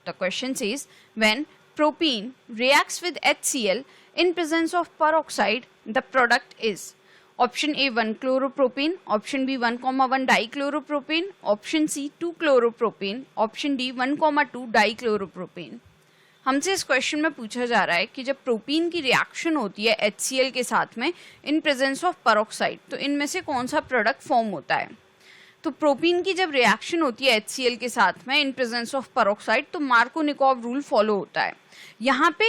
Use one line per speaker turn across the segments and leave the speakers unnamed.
The question says, when propene reacts with HCl in presence of peroxide, the product is option A 1 chloropropane, option B 1,1 dichloropropane, option C 2 chloropropane, option D 1,2 dichloropropane. हमसे इस question में पूछा जा रहा है कि जब propene की रिएक्शन होती है HCl के साथ में इन प्रेजेंस ऑफ पेरोक्साइड, तो इनमें से कौन सा प्रोडक्ट फॉर्म होता है. तो प्रोपीन की जब रिएक्शन होती है HCl के साथ में इन प्रेजेंस ऑफ पेरोक्साइड, तो मार्कोनिकोव रूल फॉलो होता है. यहाँ पे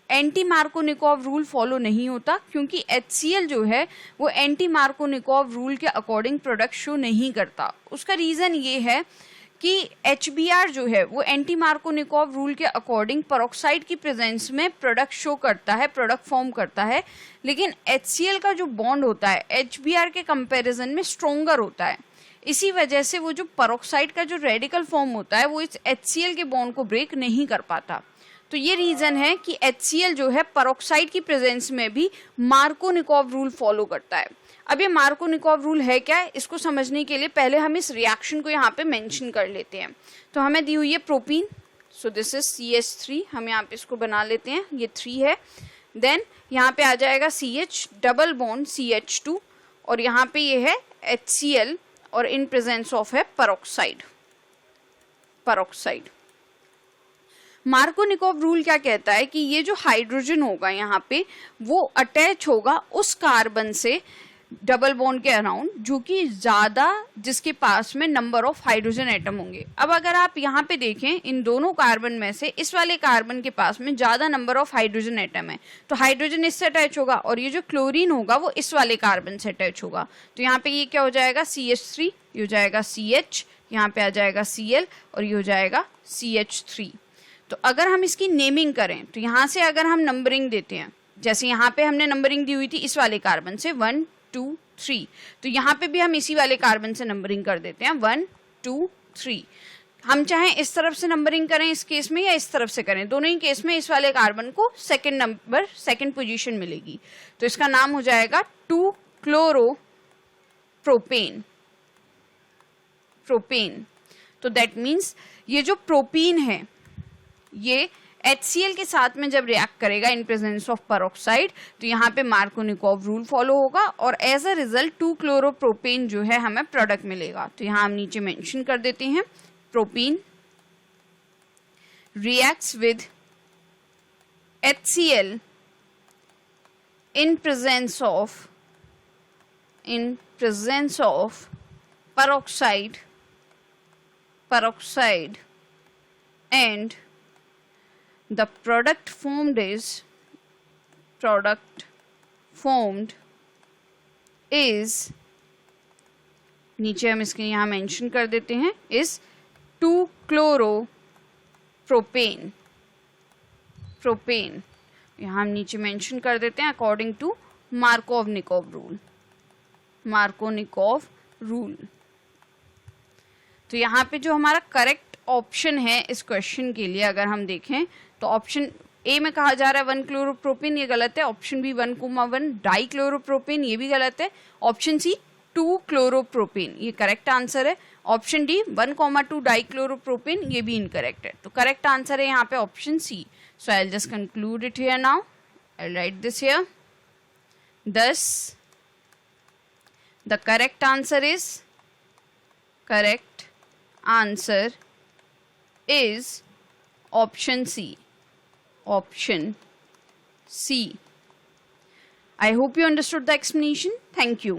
एंटी मार्कोनिकोव रूल फॉलो नहीं होता, क्योंकि HCl जो है वो एंटी मार्कोनिकोव रूल के अकॉर्डिंग प्रोडक्ट शो नहीं करता. उसका रीज़न ये है कि HBr जो है वो एंटी मार्कोनिकोव रूल के अकॉर्डिंग पेरोक्साइड की प्रेजेंस में प्रोडक्ट शो करता है, प्रोडक्ट फॉर्म करता है, लेकिन HCl का जो बॉन्ड होता है HBr के कंपैरिजन में स्ट्रोंगर होता है. इसी वजह से वो जो पेरोक्साइड का जो रेडिकल फॉर्म होता है वो इस HCl के बॉन्ड को ब्रेक नहीं कर पाता. तो ये रीज़न है कि HCl जो है पेरोक्साइड की प्रेजेंस में भी मार्कोनिकोव रूल फॉलो करता है. अब ये मार्कोनिकोव रूल है क्या है, इसको समझने के लिए पहले हम इस रिएक्शन को यहाँ पे मेंशन कर लेते हैं. तो हमें दी हुई है propene, so this is CH3, हम यहाँ पे इसको बना लेते हैं, ये 3 है. देन यहाँ पे आ जाएगा CH डबल बॉन्ड CH2 और यहाँ पे ये है HCl और इन प्रेजेंस ऑफ है पेरोक्साइड. मार्कोनिकोव रूल क्या कहता है कि ये जो हाइड्रोजन होगा यहाँ पे वो अटैच होगा उस कार्बन से डबल बॉन्ड के अराउंड जो कि ज़्यादा जिसके पास में नंबर ऑफ हाइड्रोजन एटम होंगे. अब अगर आप यहाँ पे देखें इन दोनों कार्बन में से इस वाले कार्बन के पास में ज़्यादा नंबर ऑफ हाइड्रोजन एटम है, तो हाइड्रोजन इससे अटैच होगा और ये जो क्लोरीन होगा वो इस वाले कार्बन से अटैच होगा. तो यहाँ पे ये क्या हो जाएगा CH3, ये हो जाएगा CH, यहाँ पे आ जाएगा Cl और ये हो जाएगा CH3. तो अगर हम इसकी नेमिंग करें तो यहाँ से अगर हम नंबरिंग देते हैं, जैसे यहाँ पे हमने नंबरिंग दी हुई थी इस वाले कार्बन से 1 2 3, तो यहाँ पे भी हम इसी वाले कार्बन से नंबरिंग कर देते हैं 1 2 3. हम चाहें इस तरफ से नंबरिंग करें इस केस में या इस तरफ से करें, दोनों ही केस में इस वाले कार्बन को सेकंड पोजीशन मिलेगी. तो इसका नाम हो जाएगा 2 क्लोरोप्रोपेन. तो दैट मीन्स ये जो प्रोपीन है ये HCl के साथ में जब रिएक्ट करेगा इन प्रेजेंस ऑफ पेरोक्साइड, तो यहाँ पे मार्कोनिकोव रूल फॉलो होगा और एज अ रिजल्ट 2 क्लोरोप्रोपेन जो है हमें प्रोडक्ट मिलेगा. तो यहाँ हम नीचे मेंशन कर देते हैं propene reacts with HCl in presence of peroxide and the product formed is नीचे हम इसके यहाँ मेंशन कर देते हैं इस 2 क्लोरोप्रोपेन. यहाँ हम नीचे मेंशन कर देते हैं अकॉर्डिंग टू मार्कोनिकोव रूल. तो यहाँ पे जो हमारा करेक्ट ऑप्शन है इस क्वेश्चन के लिए अगर हम देखें तो ऑप्शन ए में कहा जा रहा है 1 क्लोरोप्रोपेन, ये गलत है. ऑप्शन बी 1,1 डाइक्लोरोप्रोपेन, ये भी गलत है. ऑप्शन सी 2 क्लोरोप्रोपेन, ये करेक्ट आंसर है. ऑप्शन डी 1,2 डाइक्लोरोप्रोपेन, ये भी इनकरेक्ट है. तो करेक्ट आंसर है यहाँ पे option C. So I will just conclude it here now. I will write this here. Thus the correct answer is option C. I hope you understood the explanation. Thank you.